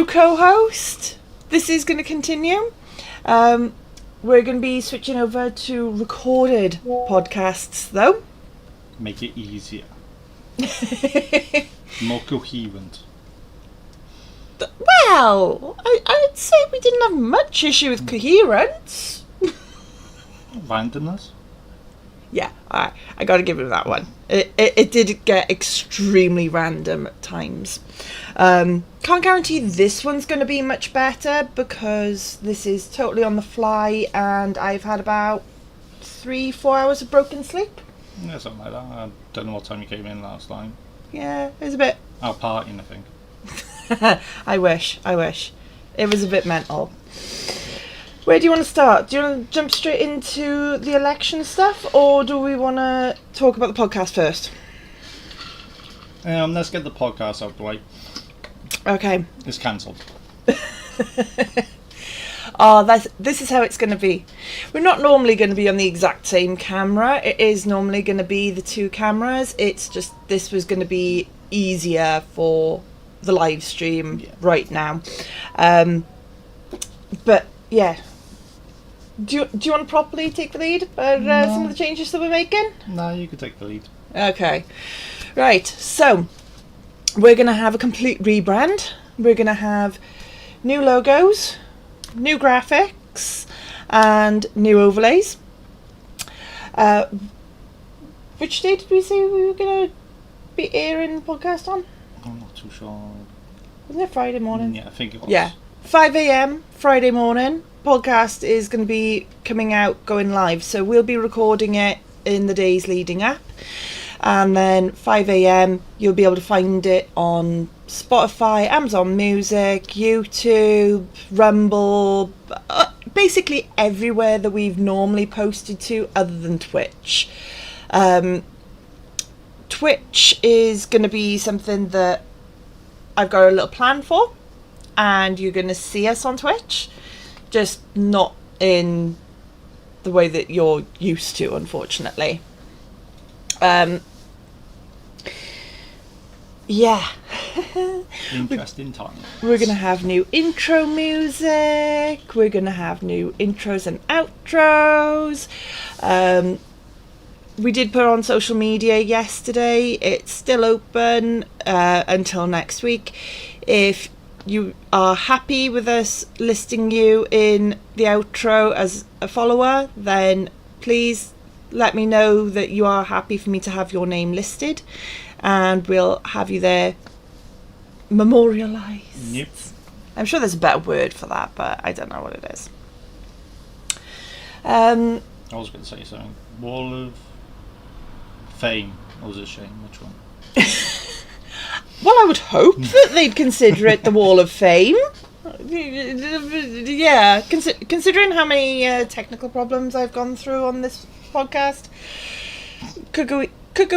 co-host. This is going to continue. We're going to be switching over to recorded podcasts, though. Make it easier. More coherent. Well, I'd say we didn't have much issue with coherence. Randomness? Yeah, alright, I gotta give him that one. It did get extremely random at times. Can't guarantee this one's going to be much better because this is totally on the fly and I've had about 3-4 hours of broken sleep. Yeah, something like that. I don't know what time you came in last time. Yeah, it was a bit... Out partying, I think. I wish. It was a bit mental. Where do you want to start? Do you want to jump straight into the election stuff, or do we want to talk about the podcast first? Let's get the podcast out the way. Okay. It's cancelled. This is how it's going to be. We're not normally going to be on the exact same camera. It is normally going to be the two cameras. It's just this was going to be easier for the live stream right now. But yeah. Do you want to properly take the lead for some of the changes that we're making? No, you can take the lead. Okay. Right, so we're going to have a complete rebrand. We're going to have new logos, new graphics, and new overlays. Which day did we say we were going to be airing the podcast on? I'm not too sure. Wasn't it Friday morning? Yeah, I think it was. Yeah. 5 a.m. Friday morning. Podcast is going to be coming out, going live. So we'll be recording it in the days leading up. And then 5 a.m. you'll be able to find it on Spotify, Amazon Music, YouTube, Rumble, basically everywhere that we've normally posted to other than Twitch. Twitch is going to be something that I've got a little plan for, and you're going to see us on Twitch, just not in the way that you're used to, unfortunately. Yeah. Interesting times. We're going to have new intro music. We're going to have new intros and outros. We did put on social media yesterday. It's still open until next week. If you are happy with us listing you in the outro as a follower, then please let me know that you are happy for me to have your name listed, and we'll have you there memorialised. Yep. I'm sure there's a better word for that, but I don't know what it is. I was going to say something. Wall of Fame. Or was it Shame? Which one? Well, I would hope that they'd consider it the Wall of Fame. Yeah, considering how many technical problems I've gone through on this podcast, could go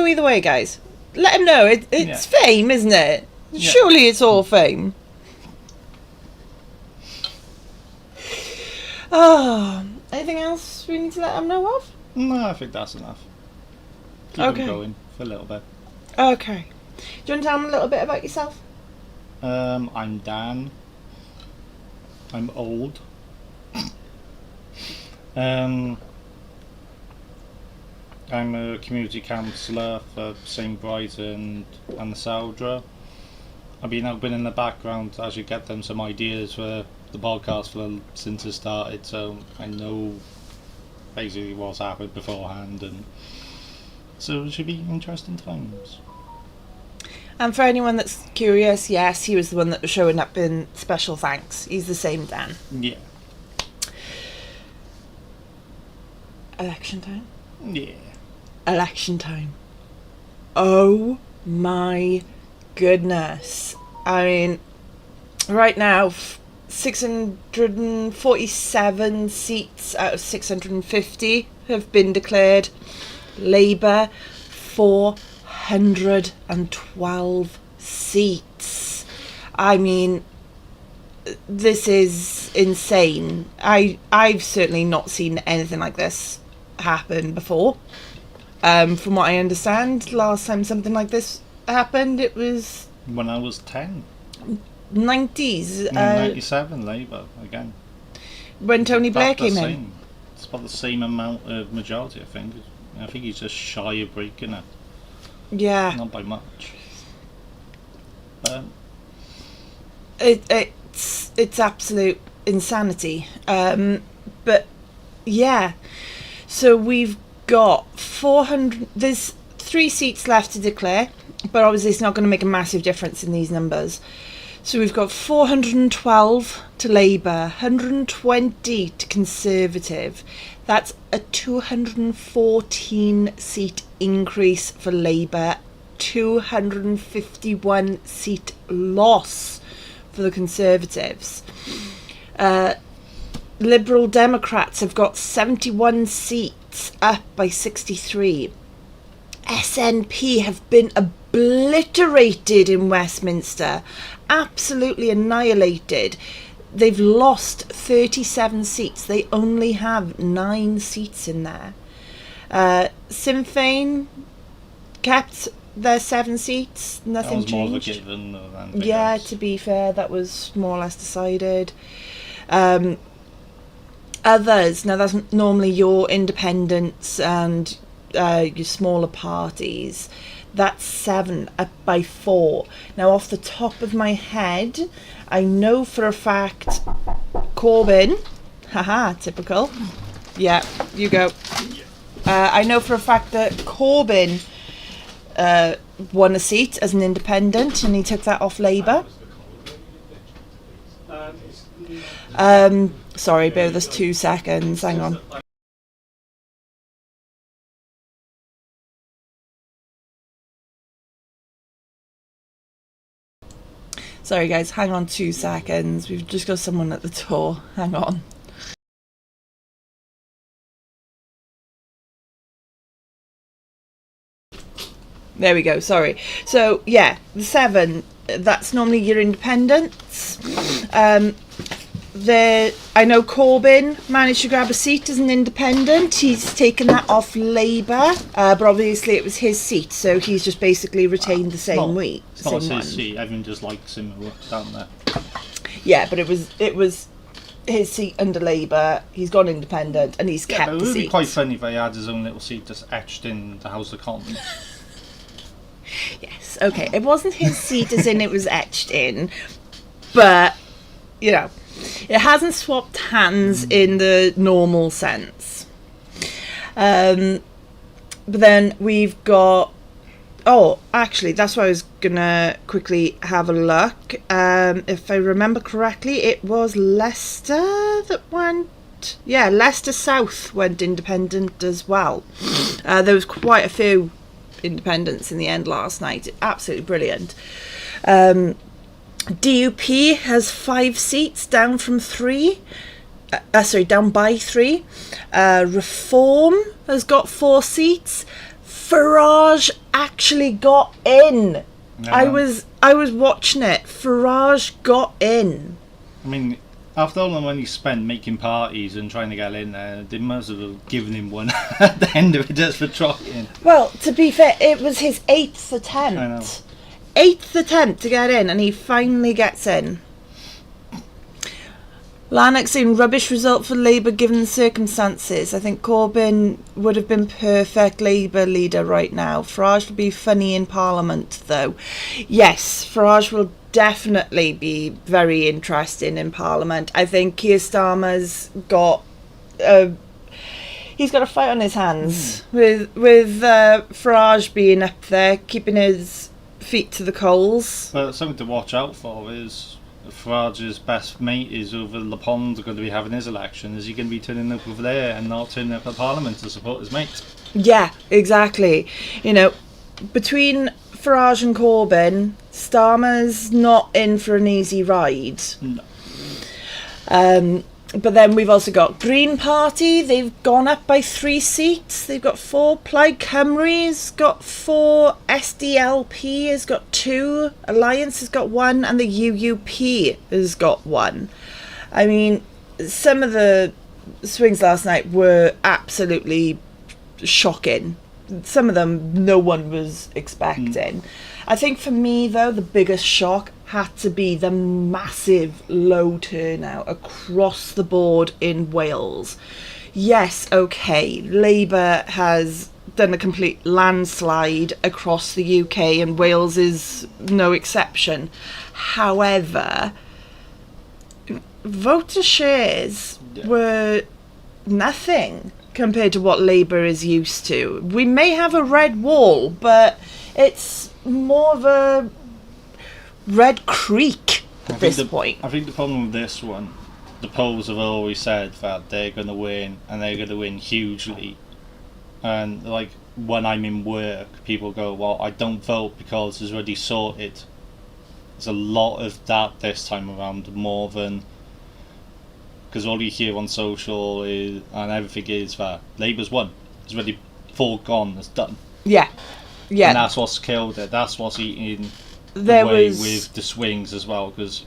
either way, guys. Let him know it's fame, isn't it? Yeah. Surely it's all fame. Oh, anything else we need to let them know of? No, I think that's enough. Keep them going for a little bit. Okay. Do you want to tell them a little bit about yourself? I'm Dan. I'm old. I'm a community counsellor for St. Brighton and the Saldra. I've been helping in the background as you get them some ideas for the podcast since it started, so I know basically what's happened beforehand, and so it should be interesting times. And for anyone that's curious, yes, he was the one that was showing up in special thanks. He's the same Dan. Yeah. Election time? Yeah. Election time. Oh my goodness. I mean, right now, 647 seats out of 650 have been declared. Labour, 412 seats. I mean, this is insane. I've certainly not seen anything like this happen before. From what I understand, last time something like this happened, it was... when I was 10. 90s. 97 Labour again. When Tony Blair About the came in. same. It's about the same amount of majority, I think. I think he's just shy of breaking it. Yeah. Not by much. But It's absolute insanity. But yeah, so we've got 400. There's 3 seats left to declare, but obviously it's not going to make a massive difference in these numbers. So we've got 412 to Labour, 120 to Conservative. That's a 214 seat increase for Labour, 251 seat loss for the Conservatives. Liberal Democrats have got 71 seats, up by 63. SNP have been obliterated in Westminster, absolutely annihilated. They've lost 37 seats. They only have 9 seats in there. Sinn Féin kept their 7 seats. Nothing that was more of a changed. given than anything Yeah, else. to be fair, that was more or less decided. Others, now that's normally your independents and your smaller parties. That's 7, up by 4. Now, off the top of my head, I know for a fact Corbyn, haha, typical. Yeah, you go. I know for a fact that Corbyn won a seat as an independent, and he took that off Labour. Sorry, bear with us 2 seconds. Hang on. Sorry, guys. Hang on 2 seconds. We've just got someone at the door. Hang on. There we go. Sorry. So yeah, the 7. That's normally your independents. I know Corbyn managed to grab a seat as an independent. He's taken that off Labour, but obviously it was his seat, so he's just basically retained the same week. It's not his seat. Everyone just likes him down there. Yeah, but it was his seat under Labour. He's gone independent, and he's kept But it the would seat. be quite funny if he had his own little seat just etched in the House of Commons. Yes, okay. It wasn't his seat as in it was etched in, but, you know, it hasn't swapped hands in the normal sense. But then we've got... Oh, actually, that's why I was going to quickly have a look. If I remember correctly, it was Leicester that went... Yeah, Leicester South went independent as well. There was quite a few independents in the end last night. Absolutely brilliant. DUP has 5 seats, down from 3. Down by 3. Reform has got 4 seats. Farage actually got in. Yeah. I was watching it. Farage got in. I mean, after all the money spent making parties and trying to get in there, they must have given him one at the end of it just for trying. Well, to be fair, it was his 8th attempt. I know. 8th attempt to get in, and he finally gets in. Lanark saying rubbish result for Labour given the circumstances. I think Corbyn would have been perfect Labour leader right now. Farage would be funny in Parliament, though. Yes, Farage will definitely be very interesting in Parliament. I think Keir Starmer's got he's got a fight on his hands with Farage being up there, keeping his feet to the coals. But something to watch out for is Farage's best mate is over Le Pond going to be having his election. Is he going to be turning up over there and not turning up at Parliament to support his mate? Yeah, exactly. You know, between Farage and Corbyn, Starmer's not in for an easy ride. No. But then we've also got Green Party. They've gone up by 3 seats. They've got 4. Plaid Cymru's got 4. SDLP has got 2. Alliance has got 1. And the UUP has got 1. I mean, some of the swings last night were absolutely shocking. Some of them no one was expecting. I think for me, though, the biggest shock had to be the massive low turnout across the board in Wales. Yes, okay, Labour has done a complete landslide across the UK, and Wales is no exception. However, voter shares were nothing compared to what Labour is used to. We may have a red wall, but it's more of a red creek at this point. I think the problem with this one, the polls have always said that they're going to win, and they're going to win hugely. And like when I'm in work, people go, "Well, I don't vote because it's already sorted." There's a lot of that this time around, more than because all you hear on social and everything is that Labour's won. It's already foregone. It's done. Yeah. And that's what's killed it. That's what's eating with the swings as well, because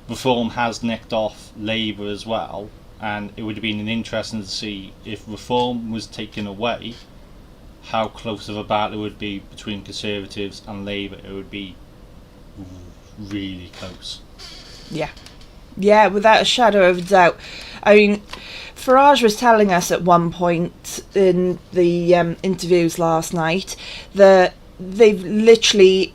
Reform has nicked off Labour as well, and it would have been interesting to see if Reform was taken away, how close of a battle it would be between Conservatives and Labour. It would be really close. Yeah, without a shadow of a doubt. I mean, Farage was telling us at one point in the interviews last night that they've literally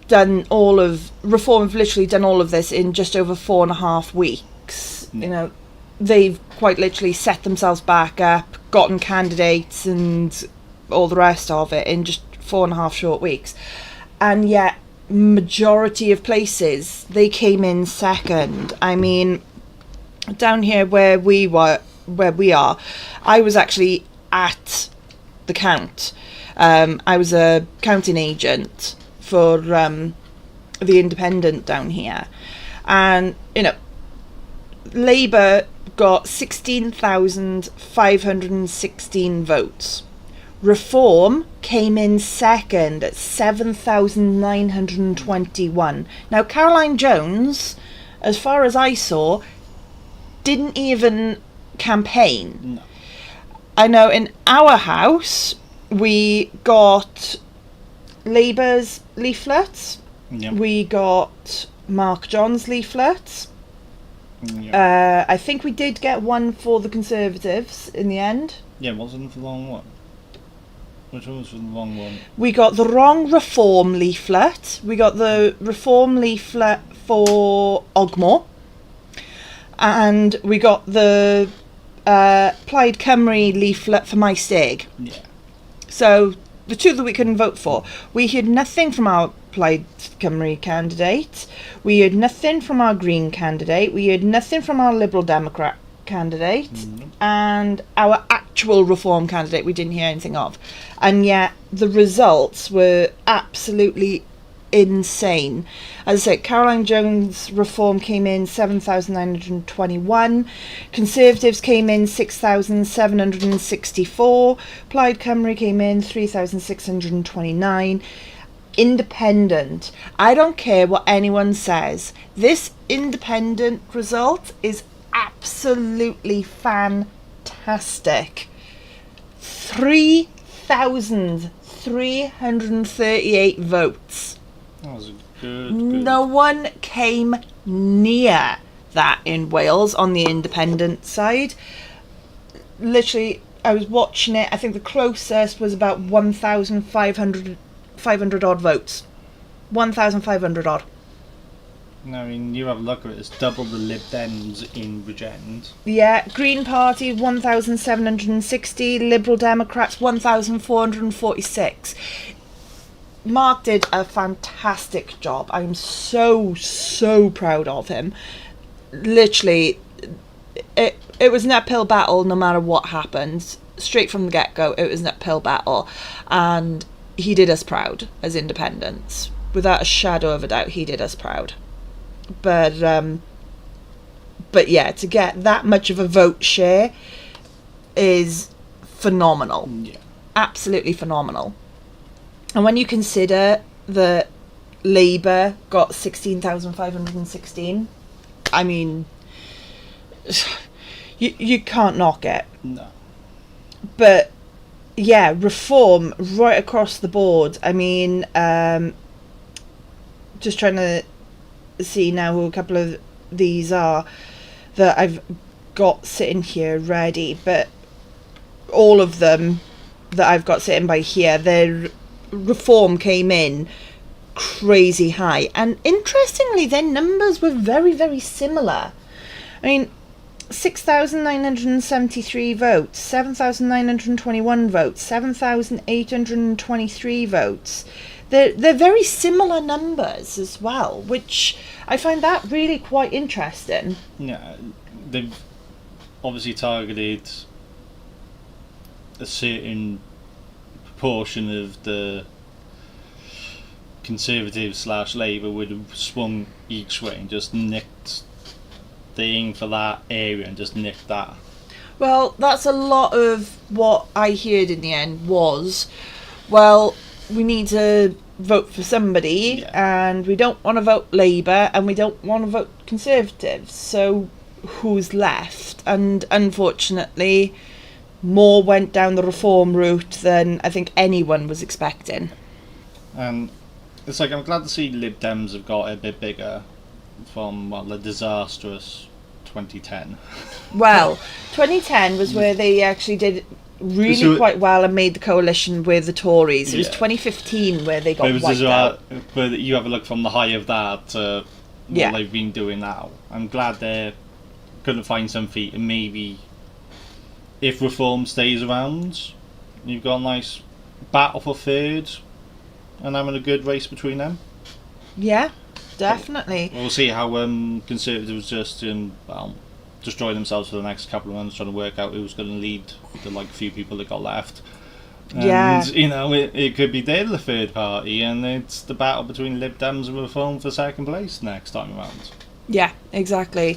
done all of Reform have literally done all of this in just over 4.5 weeks. You know, they've quite literally set themselves back up, gotten candidates and all the rest of it in just 4.5 short weeks, and yet majority of places they came in second. I mean, down here where we are, I was actually at the count. I was a counting agent for the Independent down here, and you know, Labour got 16,516 votes. Reform came in second at 7,921. Now, Caroline Jones, as far as I saw, didn't even campaign. No. I know in our house we got Labour's leaflets. Yep. We got Mark John's leaflets. Yep. I think we did get one for the Conservatives in the end. Yeah, wasn't the wrong one. Which one was the wrong one? We got the wrong Reform leaflet. We got the Reform leaflet for Ogmore. And we got the Plaid Cymru leaflet for Maesteg. Yeah. So, the two that we couldn't vote for. We had nothing from our Plaid Cymru candidate. We had nothing from our Green candidate. We had nothing from our Liberal Democrat candidate. Mm-hmm. And our actual Reform candidate we didn't hear anything of. And yet the results were absolutely insane. As I said, Caroline Jones Reform came in 7,921. Conservatives came in 6,764. Plaid Cymru came in 3,629. Independent, I don't care what anyone says, this independent result is absolutely fantastic. 3,338 votes. That was a good. No one came near that in Wales on the independent side. Literally, I was watching it. I think the closest was about 1,500 odd votes. 1,500 odd. No, I mean, you have a look at it, it's double the Lib Dems in Regent. Yeah, Green Party 1,760, Liberal Democrats 1,446. Mark did a fantastic job. I'm so proud of him. Literally, it was an uphill battle no matter what happened. Straight from the get-go, it was an uphill battle. And he did us proud as independents. Without a shadow of a doubt, he did us proud. But yeah, to get that much of a vote share is phenomenal. Yeah. Absolutely phenomenal. And when you consider that Labour got 16,516, I mean, you can't knock it. No. But yeah, Reform right across the board. I mean, just trying to see now who a couple of these are that I've got sitting here ready, but all of them that I've got sitting by here, their reform came in crazy high, and interestingly their numbers were very, very similar. I mean, 6,973 votes, 7,921 votes, 7,823 votes. They're very similar numbers as well, which I find that really quite interesting. Yeah, they've obviously targeted a certain proportion of the Conservative / Labour would have swung each way and just nicked the aim for that area and just nicked that. Well, that's a lot of what I heard in the end was, well, we need to vote for somebody, and we don't want to vote Labour and we don't want to vote Conservative, so who's left? And unfortunately, more went down the reform route than I think anyone was expecting. And it's like, I'm glad to see Lib Dems have got a bit bigger from the disastrous 2010. Well, 2010 was where they actually did really quite well and made the coalition with the Tories. It was 2015 where they got wiped out. But you have a look from the high of that to what they've been doing now. I'm glad they're going to find some feet, and maybe if reform stays around, you've got a nice battle for third and having a good race between them. Yeah, definitely. We'll see how Conservatives just destroy themselves for the next couple of months, trying to work out who's going to lead the few people that got left. And, it could be they're the third party, and it's the battle between Lib Dems and Reform for second place next time around. Yeah, exactly.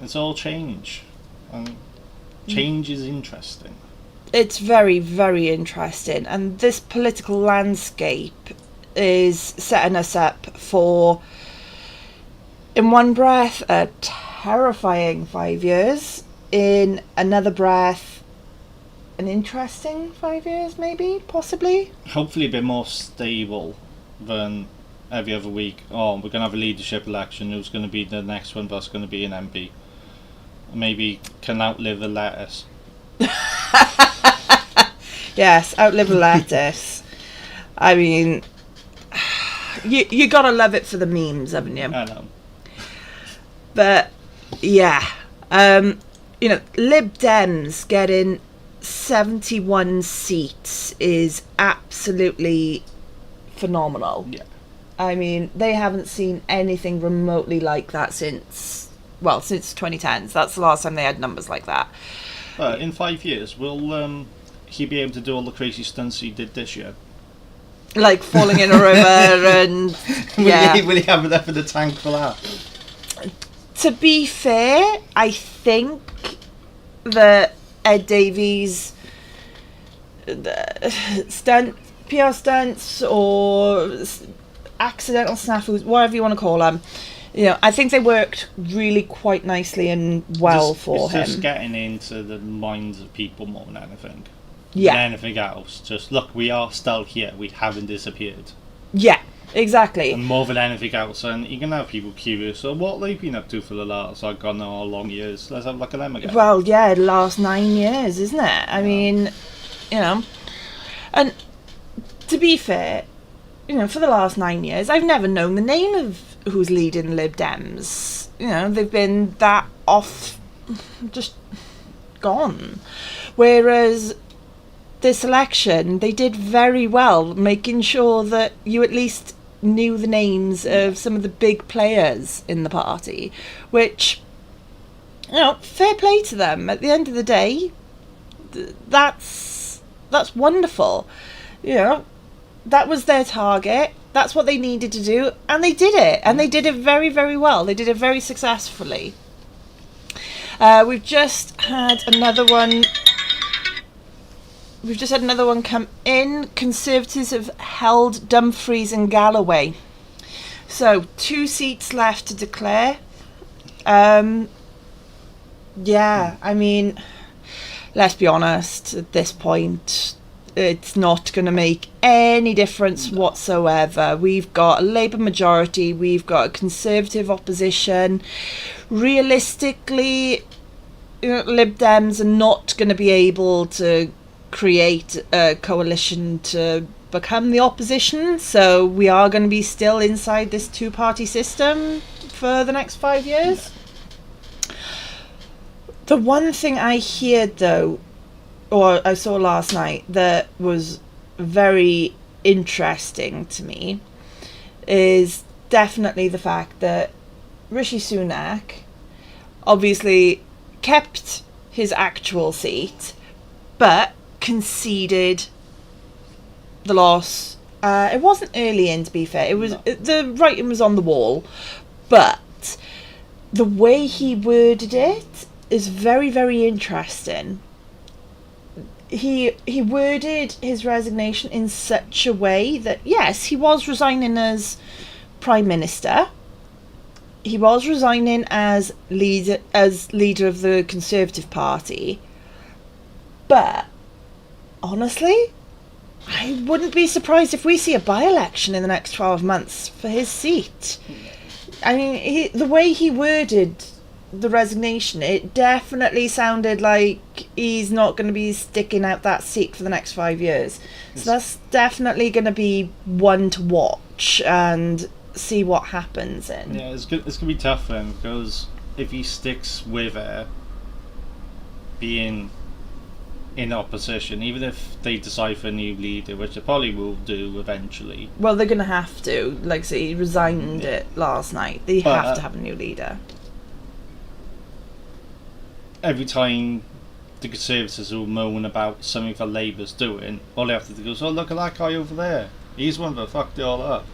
It's all change. And change is interesting. It's very, very interesting, and this political landscape is setting us up for, in one breath, a terrifying 5 years, in another breath, an interesting 5 years, maybe, possibly. Hopefully a bit more stable than every other week. Oh, we're going to have a leadership election, who's going to be the next one, that's going to be an MP. Maybe can outlive a lettuce. Yes, outlive a lettuce. I mean, you gotta love it for the memes, haven't you? I know. But yeah, Lib Dems getting 71 seats is absolutely phenomenal. Yeah. I mean, they haven't seen anything remotely like that since 2010s. That's the last time they had numbers like that. In 5 years, will he be able to do all the crazy stunts he did this year? Like falling in a river and... yeah. Will he have enough in the tank for that? To be fair, I think that Ed Davies PR stunts or accidental snafus, whatever you want to call them, I think they worked really quite nicely and well for him. It's just getting into the minds of people more than anything. Yeah. Than anything else. Just, look, we are still here. We haven't disappeared. Yeah, exactly. And more than anything else. And you can have people curious. So what they've been up to for the last, I don't know how long years. Let's have a look at them again. Well, yeah, the last 9 years, isn't it? I mean, And to be fair, for the last 9 years, I've never known the name of who's leading Lib Dems. They've been that off, just gone. Whereas this election, they did very well, making sure that you at least knew the names of some of the big players in the party, which, fair play to them. At the end of the day, that's wonderful. That was their target. That's what they needed to do, and they did it. And they did it very, very well. They did it very successfully. We've just had another one. Come in. Conservatives have held Dumfries and Galloway. So 2 seats left to declare. I mean, let's be honest, at this point, it's not going to make any difference whatsoever. We've got a Labour majority, we've got a Conservative opposition. Realistically, Lib Dems are not going to be able to create a coalition to become the opposition, so we are going to be still inside this two-party system for the next 5 years. The one thing I heard, though, or I saw last night, that was very interesting to me, is definitely the fact that Rishi Sunak obviously kept his actual seat, but conceded the loss. It wasn't early in, to be fair. It was the writing was on the wall, but the way he worded it is very, very interesting. He worded his resignation in such a way that, yes, he was resigning as Prime Minister. He was resigning as leader of the Conservative Party. But honestly, I wouldn't be surprised if we see a by-election in the next 12 months for his seat. I mean, the way he worded the resignation, it definitely sounded like he's not going to be sticking out that seat for the next 5 years. So that's definitely going to be one to watch and see what happens in. Yeah, it's going to be tough for him, because if he sticks with being in opposition, even if they decide for a new leader, which they probably will do eventually. Well, they're going to have to. Like I say, he resigned it last night. They have to have a new leader. Every time the Conservatives will moan about something that Labour's doing, all they have to do is, oh, look at that guy over there. He's one that fucked it all up.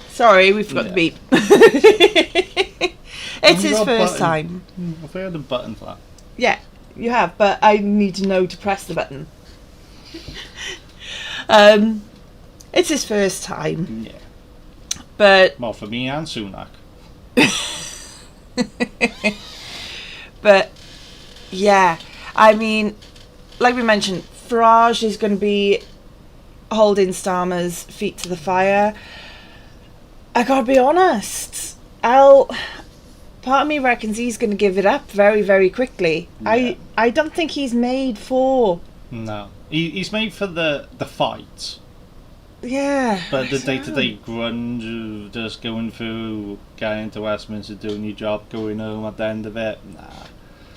Sorry, we forgot the beep. It's his first time. I've heard a button for that. Yeah, you have, but I need to know to press the button. It's his first time. Yeah. But well, for me and Sunak. But yeah, I mean, like we mentioned, Farage is going to be holding Starmer's feet to the fire. I gotta be honest, part of me reckons he's going to give it up very, very quickly. Yeah. I don't think he's made for... No. He's made for the fight. Yeah. But the day-to-day grunge of just going through, getting into Westminster, doing your job, going home at the end of it, nah.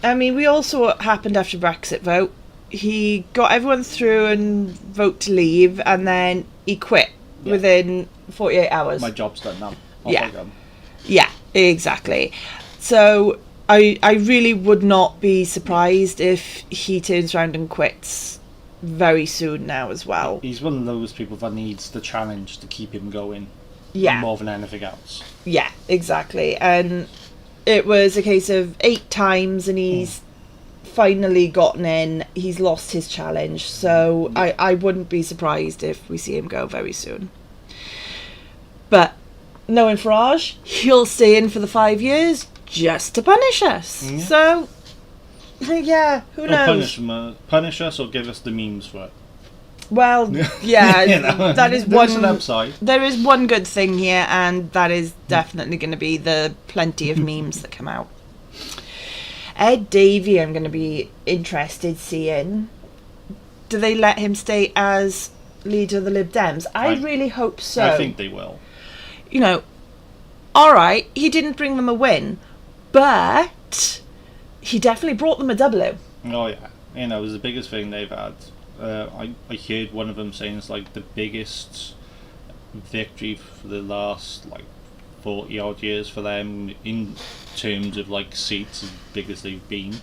I mean, we all saw what happened after Brexit vote. He got everyone through and vote to leave, and then he quit within 48 hours. My job's done now. Yeah, exactly. So I really would not be surprised if he turns around and quits very soon now as well. He's one of those people that needs the challenge to keep him going. Yeah. More than anything else. Yeah, exactly. And it was a case of 8 times and he's finally gotten in. He's lost his challenge. So I wouldn't be surprised if we see him go very soon. But knowing Farage, he'll stay in for the 5 years just to punish us. Yeah. So, yeah, who knows? Punish us or give us the memes for it. Well, yeah, that is one. There's an upside. There is one good thing here, and that is definitely going to be the plenty of memes that come out. Ed Davey, I'm going to be interested seeing. Do they let him stay as leader of the Lib Dems? I really hope so. I think they will. You know, alright, he didn't bring them a win, but he definitely brought them a W. Oh yeah, you know, it was the biggest thing they've had. I heard one of them saying it's like the biggest victory for the last 40 odd years for them in terms of seats as big as they've been,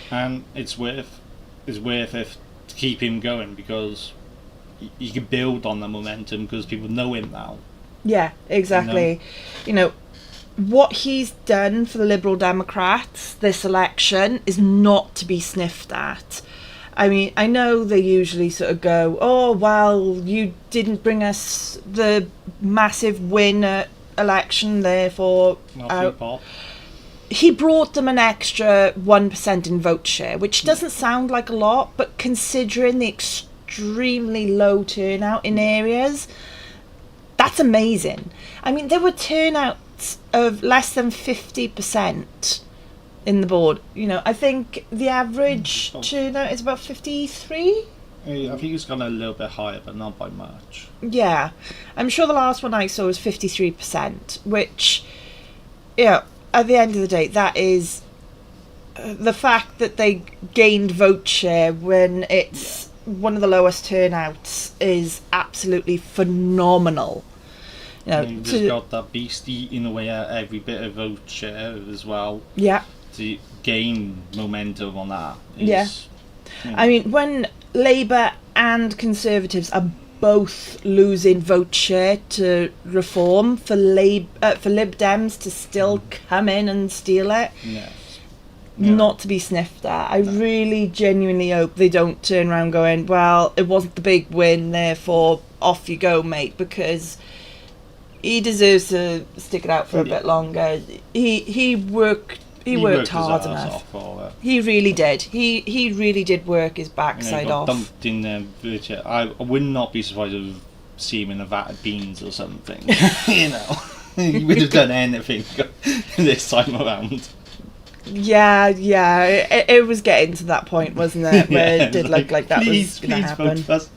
and it's worth it to keep him going, because you can build on the momentum because people know him now. Yeah, exactly. You know, what he's done for the Liberal Democrats this election is not to be sniffed at. I mean, I know they usually sort of go, oh, well, you didn't bring us the massive win at election, therefore... he brought them an extra 1% in vote share, which doesn't sound like a lot, but considering the extremely low turnout in areas, that's amazing. I mean, there were turnouts of less than 50% in the board. You know, I think the average turnout is about 53. I think it's gone a little bit higher, but not by much. Yeah, I'm sure the last one I saw was 53%, which, yeah, at the end of the day, that is the fact that they gained vote share when it's one of the lowest turnouts is absolutely phenomenal. You know, And you've just got that beast eating away at every bit of vote share as well. yeah. To gain momentum on that. Yeah. I mean, when Labour and Conservatives are both losing vote share to Reform, for Lib Dems to still come in and steal it, Yeah. not to be sniffed at. I really genuinely hope they don't turn around going, well, it wasn't the big win, therefore off you go, mate, because he deserves to stick it out for a bit longer. He worked hard his ass enough. off for it. He really did. He really did work his You know, backside he got off. dumped in there. I would not be surprised if see him in a vat of beans or something. You know, he would have done anything this time around. Yeah, it was getting to that point, wasn't it? Where Yeah, it did look like that was going to happen. Vote us.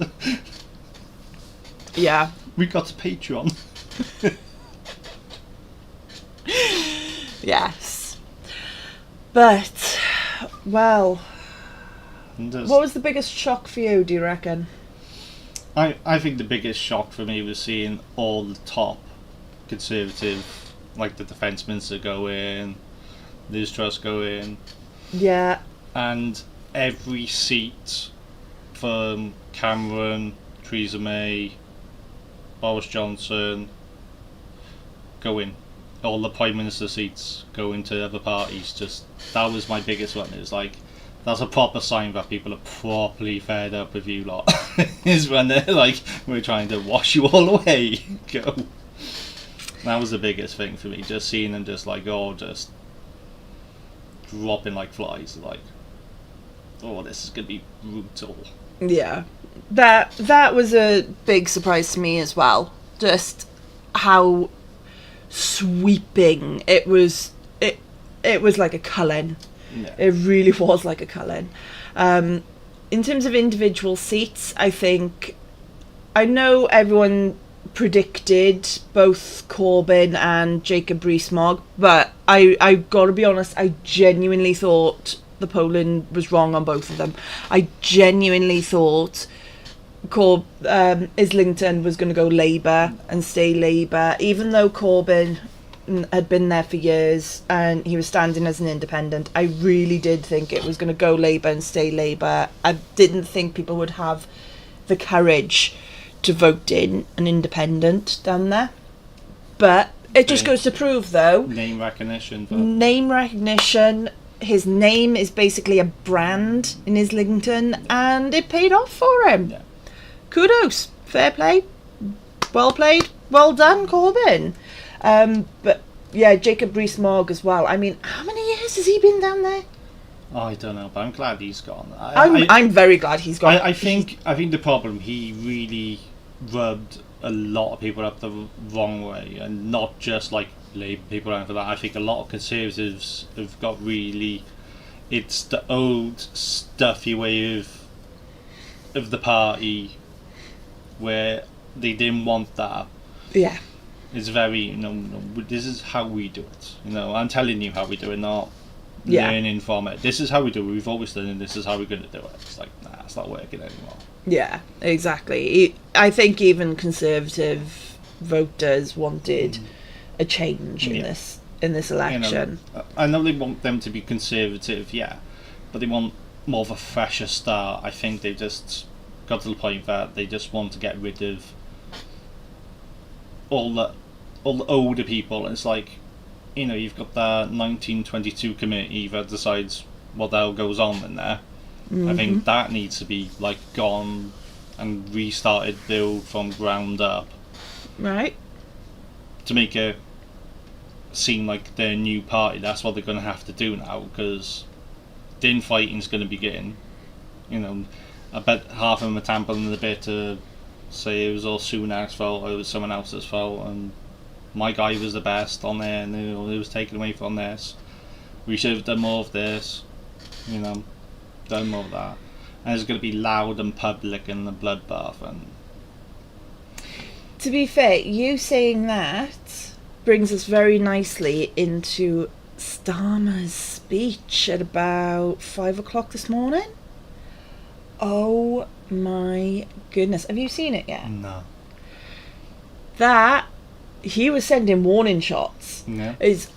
Yeah. We got a Patreon. Yes. But, well, what was the biggest shock for you, do you reckon? I think the biggest shock for me was seeing all the top Conservative, like the Defence Minister go in, Liz Truss go in, Yeah. and every seat from Cameron, Theresa May, Boris Johnson go in. All the Prime Minister seats go into other parties. Just that was my biggest one. It was like, that's a proper sign that people are properly fed up with you lot. Is when they're like, we're trying to wash you all away. Go. That was the biggest thing for me. Just seeing them just like, just dropping like flies. Like, oh, this is gonna be brutal. Yeah. That was a big surprise to me as well. Just how sweeping it was. It was like a culling. Yeah. It really was like a culling. In terms of individual seats, I know everyone predicted both Corbyn and Jacob Rees-Mogg, but I gotta be honest, I genuinely thought the polling was wrong on both of them. I genuinely thought Islington was going to go Labour and stay Labour, even though Corbyn had been there for years and he was standing as an independent. I really did think it was going to go Labour and stay Labour. I didn't think people would have the courage to vote in an independent down there. But it just goes to prove, though, Name recognition. But name recognition. His name is basically a brand in Islington, and it paid off for him. Yeah. Kudos, fair play, well played, well done, Corbyn. But yeah, Jacob Rees-Mogg as well. I mean, how many years has he been down there? I don't know, but I'm glad he's gone. I'm very glad he's gone. I think the problem, he really rubbed a lot of people up the wrong way, and not just like Labour people and for that. I think a lot of Conservatives have got really, it's the old stuffy way of the party where they didn't want that. Yeah. It's very, this is how we do it. I'm telling you how we do it, not Yeah. learning from it. This is how we do it. We've always done it. This is how we're going to do it. It's like, nah, it's not working anymore. Yeah, exactly. I think even Conservative voters wanted a change in this election. I know they want them to be Conservative, yeah, but they want more of a fresher start. I think they've just got to the point that they just want to get rid of all the older people. It's like, you've got the 1922 committee that decides what the hell goes on in there. I think that needs to be like gone and restarted, build from ground up Right. to make a seem like their new party. That's what they're going to have to do now, because the infighting's going to begin. You know, I bet half of them are tampering a bit to say it was all Sunak's fault or it was someone else's fault, and my guy was the best on there, and it was taken away from this. We should have done more of this, done more of that. And it's going to be loud and public and the bloodbath. And to be fair, you saying that brings us very nicely into Starmer's speech at about 5 o'clock this morning. Oh my goodness. Have you seen it yet? no. That, he was sending warning shots. Yeah. Is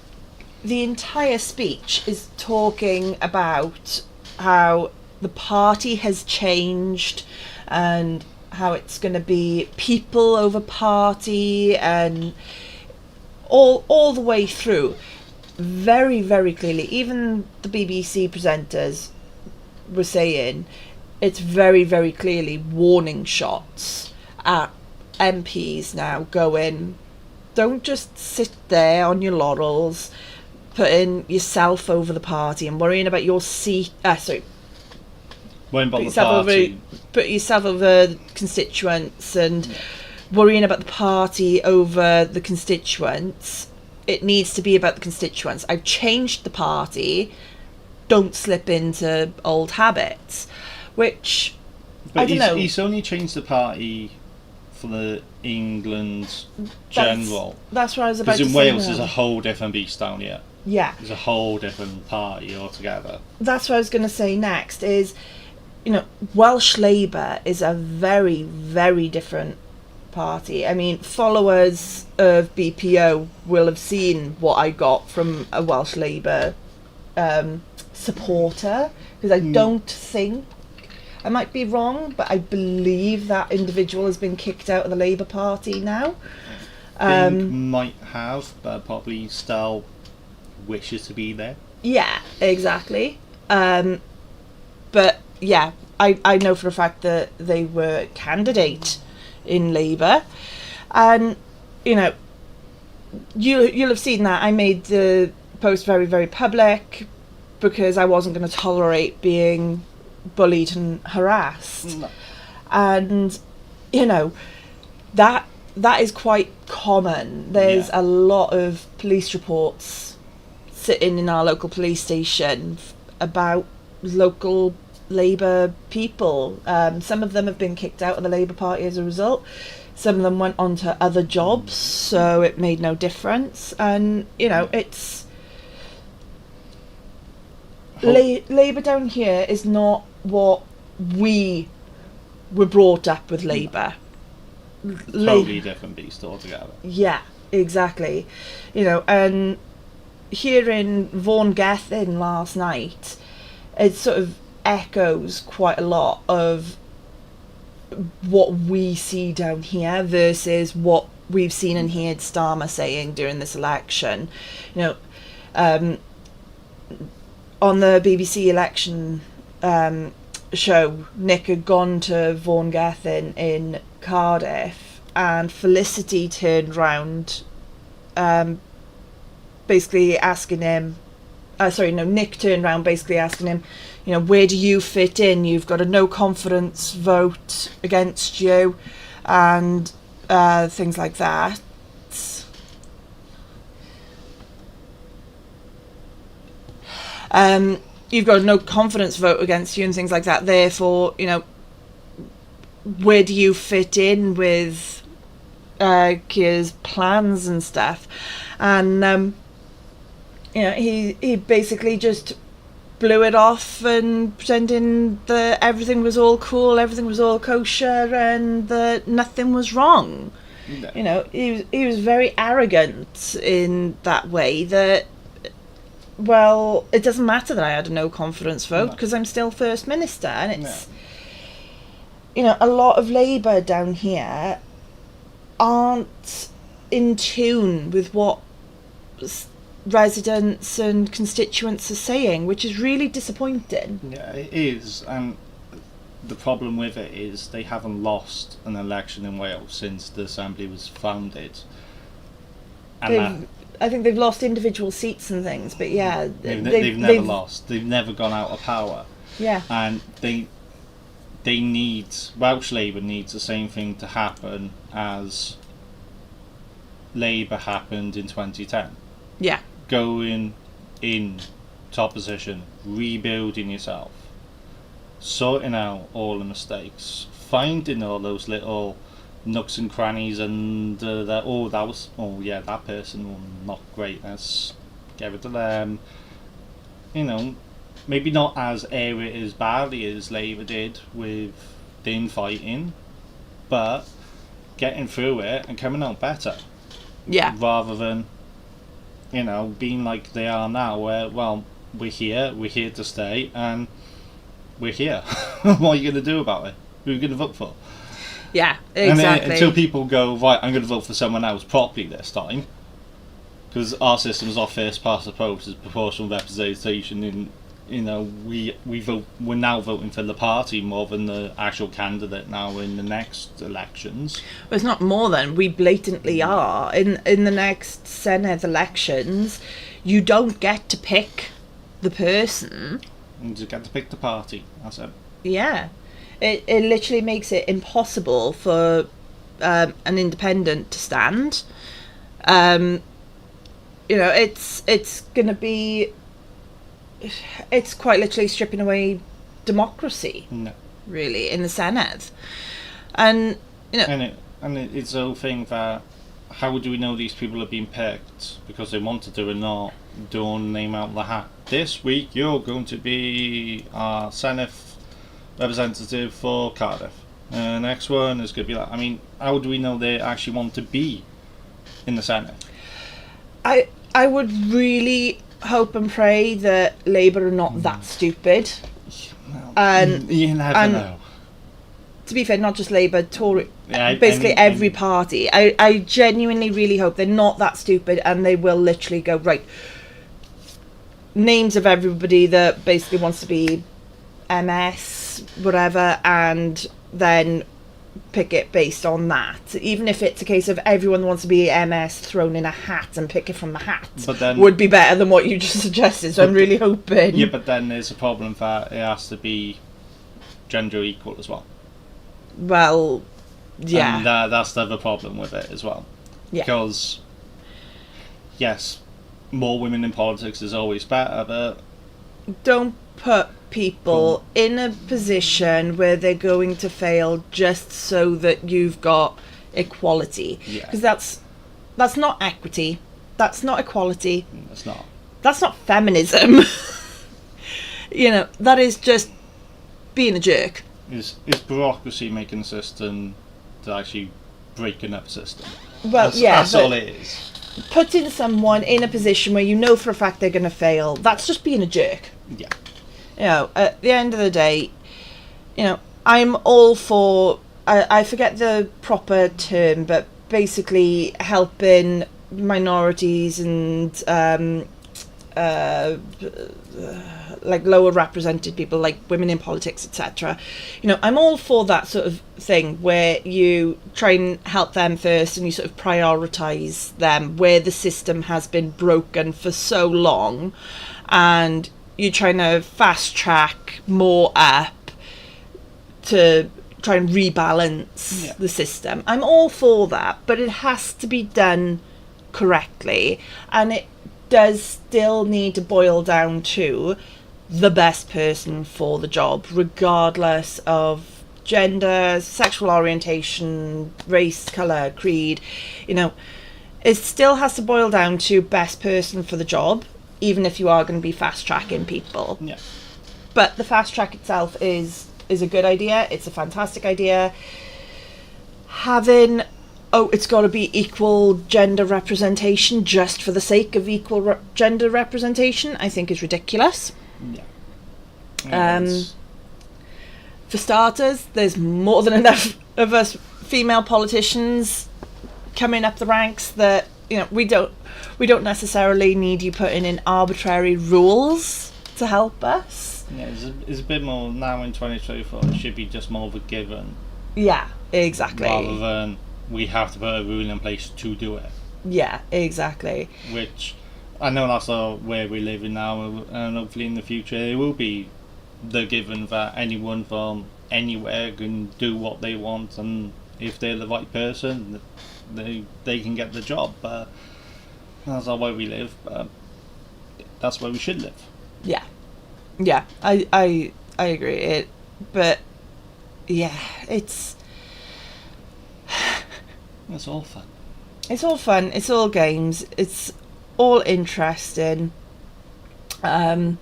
the entire speech is talking about how the party has changed and how it's going to be people over party, and all the way through, very, very clearly. Even the BBC presenters were saying it's very, very clearly warning shots at MPs now, going, don't just sit there on your laurels, putting yourself over the party and worrying about your seat. Worrying about the party. Put yourself over constituents and worrying about the party over the constituents. It needs to be about the constituents. I've changed the party. Don't slip into old habits. Which, But I don't know. He's only changed the party for the England general. That's what I was about to say. Because in Wales now. there's a whole different beast down here. Yeah. There's a whole different party altogether. That's what I was going to say next is, Welsh Labour is a very, very different party. I mean, followers of BPO will have seen what I got from a Welsh Labour supporter, because I don't think, I might be wrong, but I believe that individual has been kicked out of the Labour Party now. Think might have, but probably still wishes to be there. Yeah, exactly. But yeah, I know for a fact that they were candidate in Labour, and you'll have seen that I made the post very, very public because I wasn't going to tolerate being bullied and harassed. No. And that is quite common. There's a lot of police reports sitting in our local police station about local Labour people. Some of them have been kicked out of the Labour Party as a result. Some of them went on to other jobs, so it made no difference. And it's Labour down here is not what we were brought up with Labour. Totally different beast altogether. Yeah, exactly. And hearing Vaughan Gethin last night, it sort of echoes quite a lot of what we see down here versus what we've seen and heard Starmer saying during this election. On the BBC election show, Nick had gone to Vaughan Gethin in Cardiff, and Felicity turned round, basically asking him, Nick turned round basically asking him, where do you fit in? You've got a no confidence vote against you, and things like that. You've got a no confidence vote against you and things like that. Therefore, where do you fit in with Keir's plans and stuff? And he basically just blew it off and pretending that everything was all cool, everything was all kosher, and that nothing was wrong. No. He was very arrogant in that way, that, well, it doesn't matter that I had a no confidence vote because I'm still First Minister. And it's, a lot of Labour down here aren't in tune with what residents and constituents are saying, which is really disappointing. Yeah, it is. And the problem with it is they haven't lost an election in Wales since the Assembly was founded. And I think they've lost individual seats and things, but yeah, They've never lost. They've never gone out of power. Yeah. And they need, Welsh Labour needs the same thing to happen as Labour happened in 2010. Yeah. Going in to opposition, rebuilding yourself, sorting out all the mistakes, finding all those little nooks and crannies, and that person was not great, let's get rid of them. You know, maybe not as air it as badly as Labour did with the infighting, but getting through it and coming out better. Yeah. Rather than, being like they are now, where, well, we're here to stay, and we're here. What are you going to do about it? Who are you going to vote for? Yeah, exactly. And until people go, right, I'm going to vote for someone else properly this time, because our system is our first past approach is proportional representation, and we're now voting for the party more than the actual candidate now in the next elections. Well, it's not more than, we blatantly are. In the next Senedd elections, you don't get to pick the person. You just get to pick the party, that's it. Yeah. It literally makes it impossible for an independent to stand. It's going to be... It's quite literally stripping away democracy, really, in the Senedd. And, it's the whole thing that, how do we know these people are being picked? Because they want to do it, not don't name out the hat. This week you're going to be our Senedd representative for Cardiff. Next one is going to be like, how do we know they actually want to be in the Senedd? I would really hope and pray that Labour are not that stupid. And you never know. To be fair, not just Labour, Tory, basically every party. I genuinely really hope they're not that stupid, and they will literally go, right, names of everybody that basically wants to be MS, whatever, and then pick it based on that. Even if it's a case of everyone wants to be MS thrown in a hat and pick it from the hat, but then, would be better than what you just suggested, so I'm really hoping. Yeah, but then there's a problem that it has to be gender equal as well. Well, yeah. And that's the other problem with it as well. Yeah. Because, yes, more women in politics is always better, but... Don't put people in a position where they're going to fail just so that you've got equality. Because that's not equity. That's not equality. That's not. That's not feminism. That is just being a jerk. Is bureaucracy making a system to actually breaking up a system? Well, that's all it is. Putting someone in a position where you know for a fact they're going to fail, that's just being a jerk. Yeah. At the end of the day, I'm all for, I forget the proper term, but basically helping minorities and like lower represented people, like women in politics, etc. I'm all for that sort of thing where you try and help them first and you sort of prioritise them where the system has been broken for so long, and you're trying to fast track more up to try and rebalance the system. I'm all for that, but it has to be done correctly, and it does still need to boil down to the best person for the job, regardless of gender, sexual orientation, race, colour, creed. It still has to boil down to best person for the job, even if you are going to be fast tracking people. Yeah. But the fast track itself is a good idea. It's a fantastic idea. Having it's got to be equal gender representation just for the sake of equal gender representation, I think is ridiculous. Yeah. For starters, there's more than enough of us female politicians coming up the ranks that we don't necessarily need you putting in arbitrary rules to help us. Yeah, it's a bit more now in 2024. It should be just more of a given. Yeah, exactly. Rather than we have to put a rule in place to do it. Yeah, exactly. Which I know that's where we're living now, and hopefully in the future it will be the given that anyone from anywhere can do what they want, and if they're the right person, they can get the job. But that's not where we live. But that's where we should live. Yeah, yeah, I agree. But yeah, it's all fun. It's all fun. It's all games. It's all interesting. Over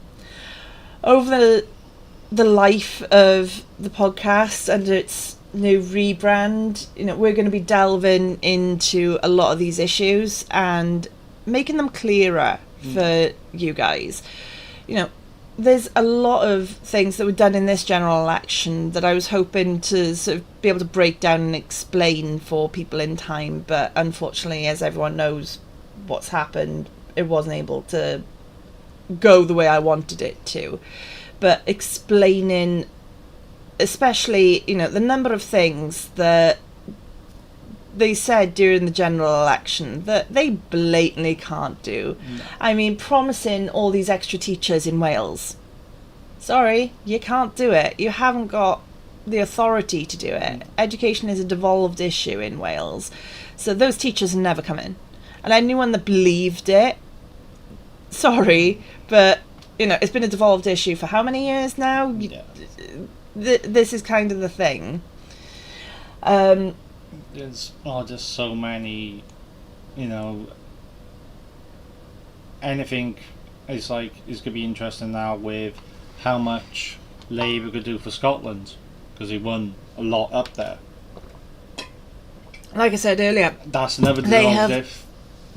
the life of the podcast and its new rebrand, we're going to be delving into a lot of these issues and making them clearer for you guys. There's a lot of things that were done in this general election that I was hoping to sort of be able to break down and explain for people in time, but unfortunately, as everyone knows what's happened, it wasn't able to go the way I wanted it to. But explaining, especially, the number of things that they said during the general election that they blatantly can't do. No. I mean, promising all these extra teachers in Wales. Sorry, you can't do it. You haven't got the authority to do it. Education is a devolved issue in Wales. So those teachers never come in. And anyone that believed it, sorry, but, it's been a devolved issue for how many years now? Yeah. This is kind of the thing. There's just so many, anything is going to be interesting now with how much Labour could do for Scotland, because he won a lot up there. Like I said earlier, that's another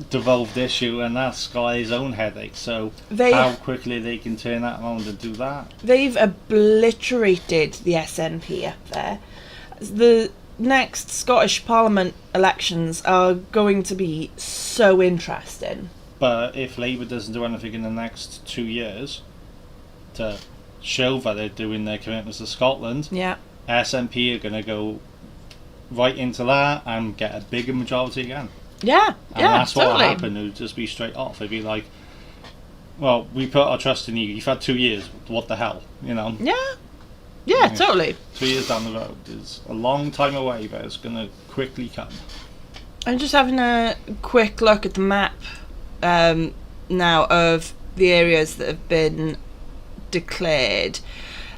devolved issue, and that's got his own headache. So how quickly they can turn that around and do that? They've obliterated the SNP up there. The next Scottish Parliament elections are going to be so interesting. But if Labour doesn't do anything in the next 2 years to show that they're doing their commitments to Scotland, SNP are going to go right into that and get a bigger majority again. Yeah, and that's what will happen. It'll just be straight off. It'll be like, well, we put our trust in you. You've had 2 years. What the hell, Yeah, totally. 2 years down the road is a long time away, but it's going to quickly come. I'm just having a quick look at the map now of the areas that have been declared,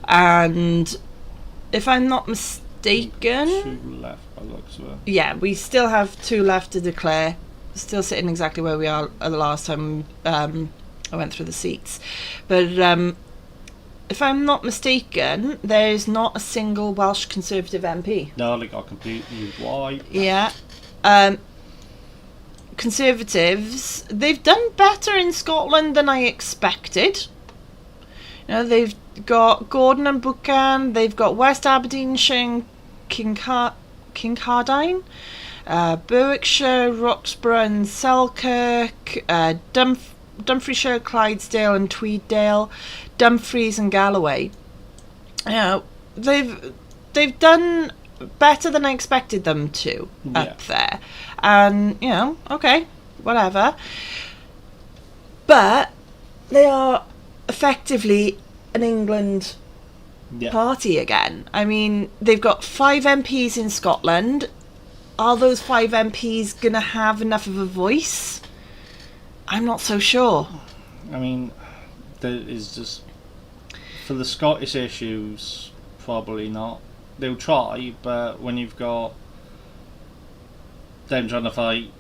and if I'm not mistaken, 2 left by the looks of it. Yeah, we still have 2 left to declare. Still sitting exactly where we are the last time I went through the seats, but if I'm not mistaken, there is not a single Welsh Conservative MP. No, they got completely wiped. Yeah. Conservatives, they've done better in Scotland than I expected. They've got Gordon and Buchan, they've got West Aberdeenshire and Kincardine, Berwickshire, Roxburgh and Selkirk, Dumfriesshire, Clydesdale and Tweeddale, Dumfries and Galloway. They've done better than I expected them to up there. And, okay, whatever. But they are effectively an England party again. I mean, they've got 5 MPs in Scotland. Are those 5 MPs going to have enough of a voice? I'm not so sure. I mean, there is just, for the Scottish issues, probably not. They'll try, but when you've got them trying to fight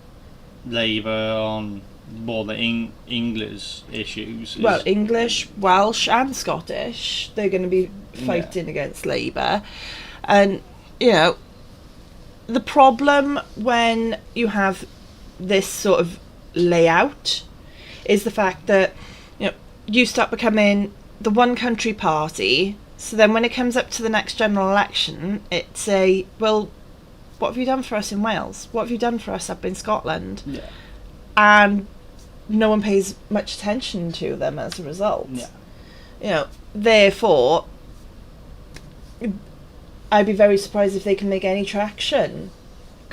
Labour on more the English issues. Well, English, Welsh and Scottish, they're going to be fighting against Labour. And, the problem when you have this sort of layout is the fact that, you start becoming the one country party. So then when it comes up to the next general election, it's well, what have you done for us in Wales? What have you done for us up in Scotland? Yeah. And no one pays much attention to them as a result. Yeah. Therefore, I'd be very surprised if they can make any traction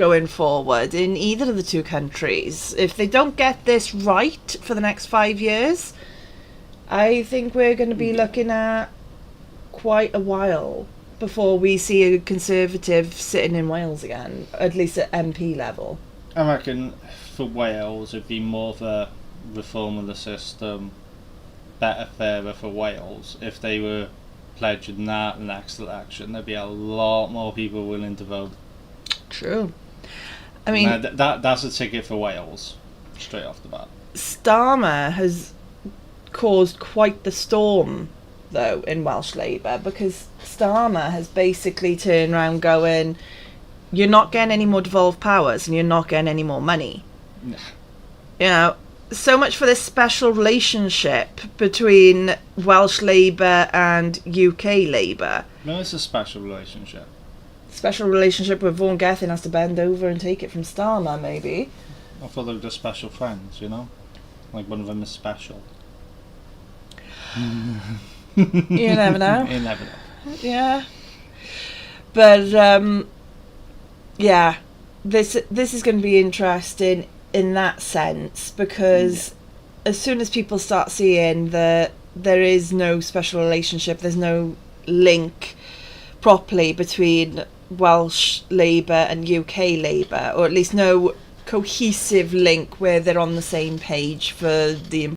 going forward in either of the two countries. If they don't get this right for the next 5 years, I think we're going to be looking at quite a while before we see a Conservative sitting in Wales again, at least at MP level. I reckon for Wales it'd be more of a reform of the system, better, fairer for Wales. If they were pledging that the next election, there'd be a lot more people willing to vote. True. I mean, now, that's a ticket for Wales, straight off the bat. Starmer has caused quite the storm, though, in Welsh Labour, because Starmer has basically turned around going, you're not getting any more devolved powers and you're not getting any more money. Nah. You know, so much for this special relationship between Welsh Labour and UK Labour. No, it's a special relationship. Special relationship where Vaughan Gethin has to bend over and take it from Starmer, maybe. I thought they were just special friends, you know? Like one of them is special. You never know. You never know. Yeah. But, yeah, this is going to be interesting in that sense, because as soon as people start seeing that there is no special relationship, there's no link properly between Welsh Labour and UK Labour, or at least no cohesive link where they're on the same page for the